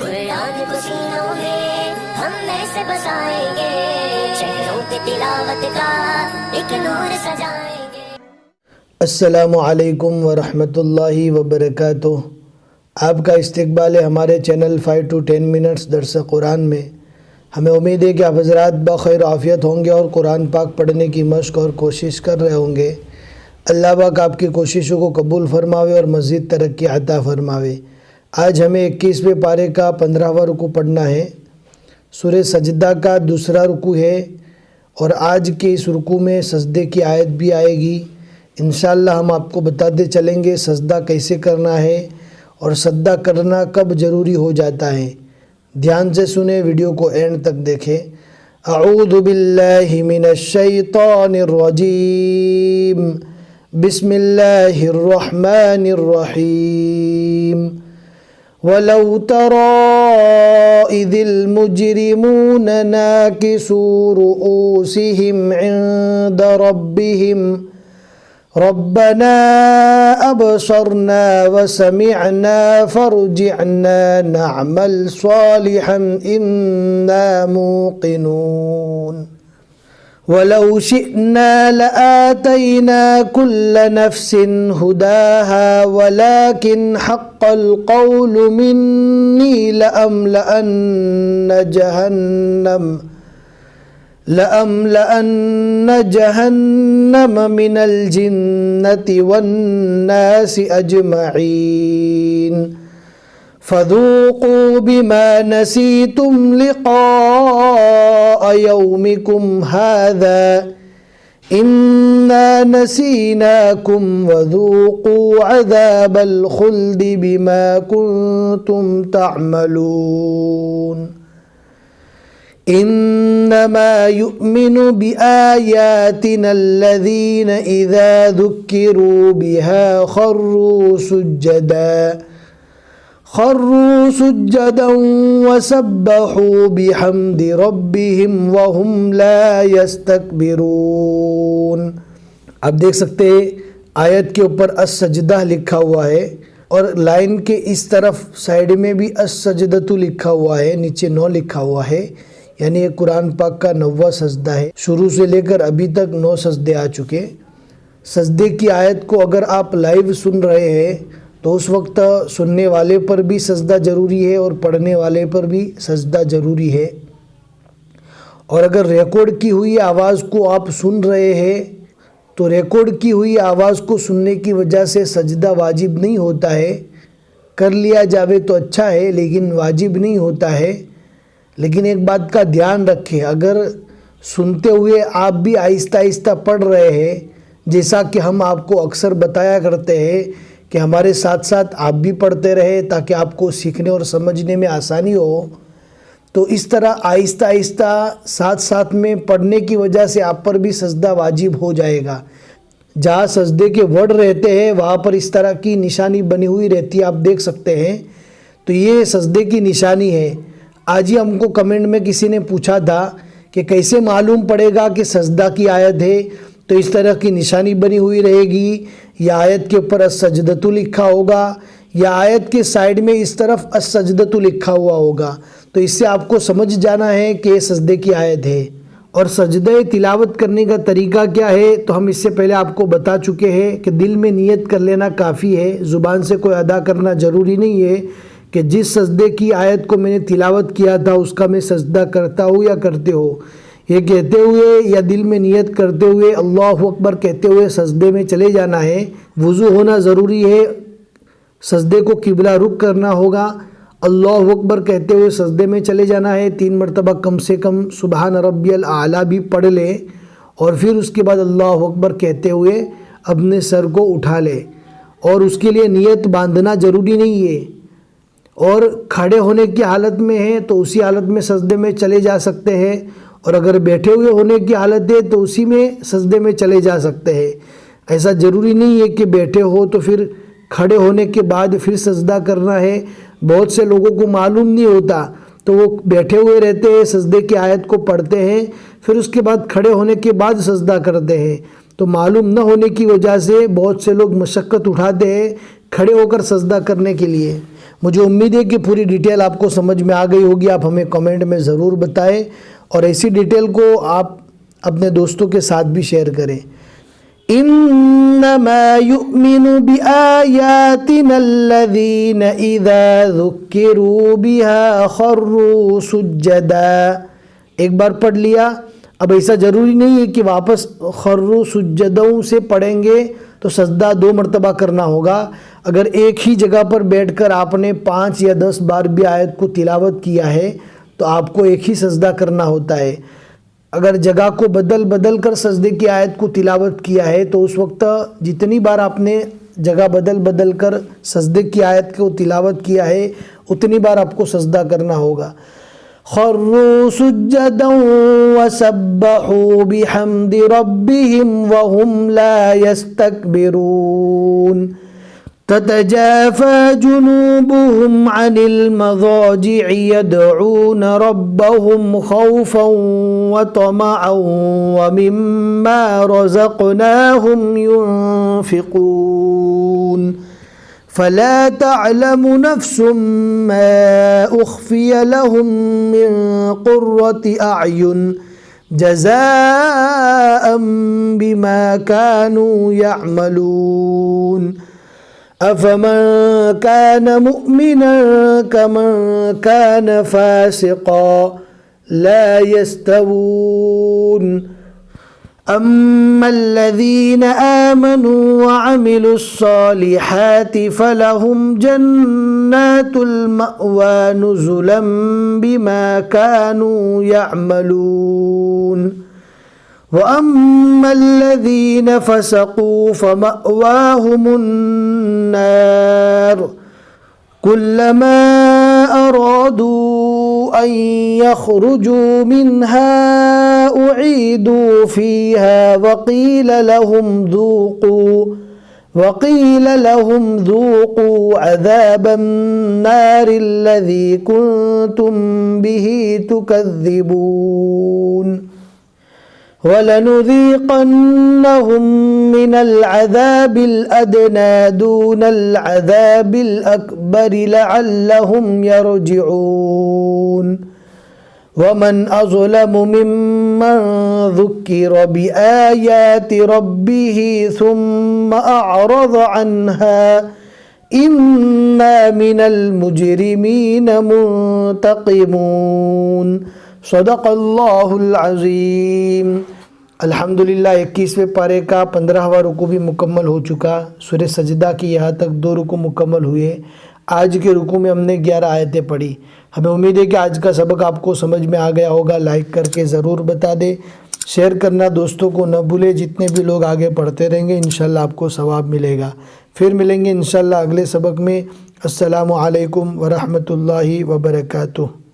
कुरान को सीनों में हम ऐसे बसाएंगे, शहरों पे तिलावत का एक नूर सजाएंगे। अस्सलामु अलैकुम वरहमतुल्लाहि वबरकातुह। आपका इस्तकबाल है हमारे चैनल 5 to 10 मिनट्स दर्स कुरान में। हमें उम्मीद है कि आप हज़रात बखैर आफ़ियत होंगे और कुरान पाक पढ़ने की मश्क और कोशिश कर रहे होंगे। अल्लाह पाक आपकी कोशिशों को कबूल फरमावे और मज़ीद तरक्की अता फरमावे। आज हमें 21वें पारे का 15वां रुकू पढ़ना है। सूरह सजदा का दूसरा रुकू है और आज के इस रुकू में सजदे की आयत भी आएगी। इंशाअल्लाह हम आपको बताते चलेंगे सजदा कैसे करना है और सजदा करना कब ज़रूरी हो जाता है। ध्यान से सुने, वीडियो को एंड तक देखें। अऊज़ु बिल्लाहि मिनश शैतानिर रजीम, बिस्मिल्लाहिर रहमानिर रहीम। वलौ तरा इज़िल मुजरिमून नाकिसू रुऊसिहिम इंद रब्बिहिम रब्बना अबसरना वसमिअना फरजिअना नअमल सालिहन इन्ना मूक़िनून। वलौ शिअना लआतैना कुल्ल नफ्सिन हुदाहा वलाकिन हक़्क़ल क़ौलु मिन्नी लअमलअन्न जहन्नम मिनल जिन्नति वन्नासि अजमईन फज़ूक़ू बिमा नसीतुम लिक़ाअ यौमिकुम हाज़ा इन्ना नसीनाकुम वज़ूक़ू अज़ाबल ख़ुल्दि बिमा कुन्तुम तअमलून। इन्नमा युमिनु बिआयातिना अल्लज़ीना इज़ा ज़ुक्किरू बिहा खर्रू सुज्जदन वसब्बहू बिहम्दि रब्बिहिम वहुम ला यस्तकबिरून। आप देख सकते हैं आयत के ऊपर अस-सजदा लिखा हुआ है और लाइन के इस तरफ साइड में भी अस-सजदतु लिखा हुआ है, नीचे 9 लिखा हुआ है। यानी ये कुरान पाक का 9वां सजदा है। शुरू से लेकर अभी तक 9 सजदे आ चुके। सजदे की आयत को अगर आप लाइव सुन रहे हैं तो उस वक्त सुनने वाले पर भी सजदा ज़रूरी है और पढ़ने वाले पर भी सजदा ज़रूरी है। और अगर रिकॉर्ड की हुई आवाज़ को आप सुन रहे हैं तो रिकॉर्ड की हुई आवाज़ को सुनने की वजह से सजदा वाजिब नहीं होता है। कर लिया जावे तो अच्छा है लेकिन वाजिब नहीं होता है। लेकिन एक बात का ध्यान रखें, अगर सुनते हुए आप भी आहिस्ता आहिस्ता पढ़ रहे हैं, जैसा कि हम आपको अक्सर बताया करते हैं कि हमारे साथ साथ आप भी पढ़ते रहे ताकि आपको सीखने और समझने में आसानी हो, तो इस तरह आहिस्ता आहिस्ता साथ साथ में पढ़ने की वजह से आप पर भी सजदा वाजिब हो जाएगा। जहाँ सजदे के वर्ड रहते हैं वहाँ पर इस तरह की निशानी बनी हुई रहती है, आप देख सकते हैं। तो ये सजदे की निशानी है। आज ही हमको कमेंट में किसी ने पूछा था कि कैसे मालूम पड़ेगा कि सजदा की आयत है। तो इस तरह की निशानी बनी हुई रहेगी, या आयत के ऊपर अस-सजदतु लिखा होगा, या आयत के साइड में इस तरफ अस-सजदतु लिखा हुआ होगा। तो इससे आपको समझ जाना है कि ये सजदे की आयत है। और सजदे तिलावत करने का तरीका क्या है तो हम इससे पहले आपको बता चुके हैं कि दिल में नियत कर लेना काफ़ी है, ज़ुबान से कोई अदा करना ज़रूरी नहीं है कि जिस सजदे की आयत को मैंने तिलावत किया था उसका मैं सजदा करता हूँ या करते हो। ये कहते हुए या दिल में नियत करते हुए अल्लाहु अकबर कहते हुए सजदे में चले जाना है। वुज़ू होना ज़रूरी है, सजदे को किबला रुख करना होगा। अल्लाहु अकबर कहते हुए सजदे में चले जाना है। 3 मरतबा कम से कम सुबहान रब्बियल आला भी पढ़ ले और फिर उसके बाद अल्लाहु अकबर कहते हुए अपने सर को उठा ले। और उसके लिए नियत बांधना ज़रूरी नहीं है। और खड़े होने की हालत में है तो उसी हालत में सजदे में चले जा सकते हैं, और अगर बैठे हुए होने की हालत है तो उसी में सजदे में चले जा सकते हैं। ऐसा ज़रूरी नहीं है कि बैठे हो तो फिर खड़े होने के बाद फिर सजदा करना है। बहुत से लोगों को मालूम नहीं होता तो वो बैठे हुए रहते हैं, सजदे की आयत को पढ़ते हैं, फिर उसके बाद खड़े होने के बाद सजदा करते हैं। तो मालूम न होने की वजह से बहुत से लोग मशक्क़त उठाते हैं खड़े होकर सजदा करने के लिए। مجھے امید ہے کہ پوری ڈیٹیل آپ کو سمجھ میں آ گئی ہوگی. آپ ہمیں کمنٹ میں ضرور بتائیں اور ایسی ڈیٹیل کو آپ اپنے دوستوں کے ساتھ بھی شیئر کریں. انما یؤمن بآیاتنا الذین اذا ذکروا بها خروا سجدا. ایک بار پڑھ لیا. اب ایسا ضروری نہیں ہے کہ واپس خروا سجدوں سے پڑھیں گے تو سجدہ 2 مرتبہ کرنا ہوگا. اگر ایک ہی جگہ پر بیٹھ کر آپ نے 5 یا 10 بار بھی آیت کو تلاوت کیا ہے تو آپ کو ایک ہی سجدہ کرنا ہوتا ہے. اگر جگہ کو بدل کر سجدے کی آیت کو تلاوت کیا ہے تو اس وقت جتنی بار آپ نے جگہ بدل کر سجدے کی آیت کو تلاوت کیا ہے اتنی بار آپ کو سجدہ کرنا ہوگا. خروا سجدا وسبحوا بحمد ربهم وهم لا يستكبرون. تتجافى جنوبهم عن المضاجع يدعون ربهم خوفا وطمعا ومما رزقناهم ينفقون. فلا تعلم نفس ما أخفي لهم من قرة أعين جزاء بما كانوا يعملون. أفمن كان مؤمنا كمن كان فاسقا لا يستوون. أما الذين آمنوا وعملوا الصالحات فلهم جنات المأوى نزلا بما كانوا يعملون. وأما الذين فسقوا فمأواهم النار كلما أرادوا أن يخرجوا منها أعيدوا فيها وقيل لهم ذوقوا عذاب النار الذي كنتم به تكذبون. ولنذيقنهم من العذاب الأدنى دون العذاب الأكبر لعلهم يرجعون. ومن أظلم ممن ذكر بآيات ربه ثم أعرض عنها إنا من المجرمين منتقمون. صدق اللہ العظیم. الحمدللہ 21ویں پارے کا 15واں رکوع بھی مکمل ہو چکا. سورہ سجدہ کی یہاں تک 2 رکوع مکمل ہوئے. آج کے رکوع میں ہم نے 11 آیتیں پڑھی. ہمیں امید ہے کہ آج کا سبق آپ کو سمجھ میں آ گیا ہوگا. لائک کر کے ضرور بتا دیں. شیئر کرنا دوستوں کو نہ بھولے. جتنے بھی لوگ آگے پڑھتے رہیں گے انشاءاللہ آپ کو ثواب ملے گا. پھر ملیں گے انشاءاللہ اگلے سبق میں. السلام علیکم ورحمۃ اللہ وبرکاتہ.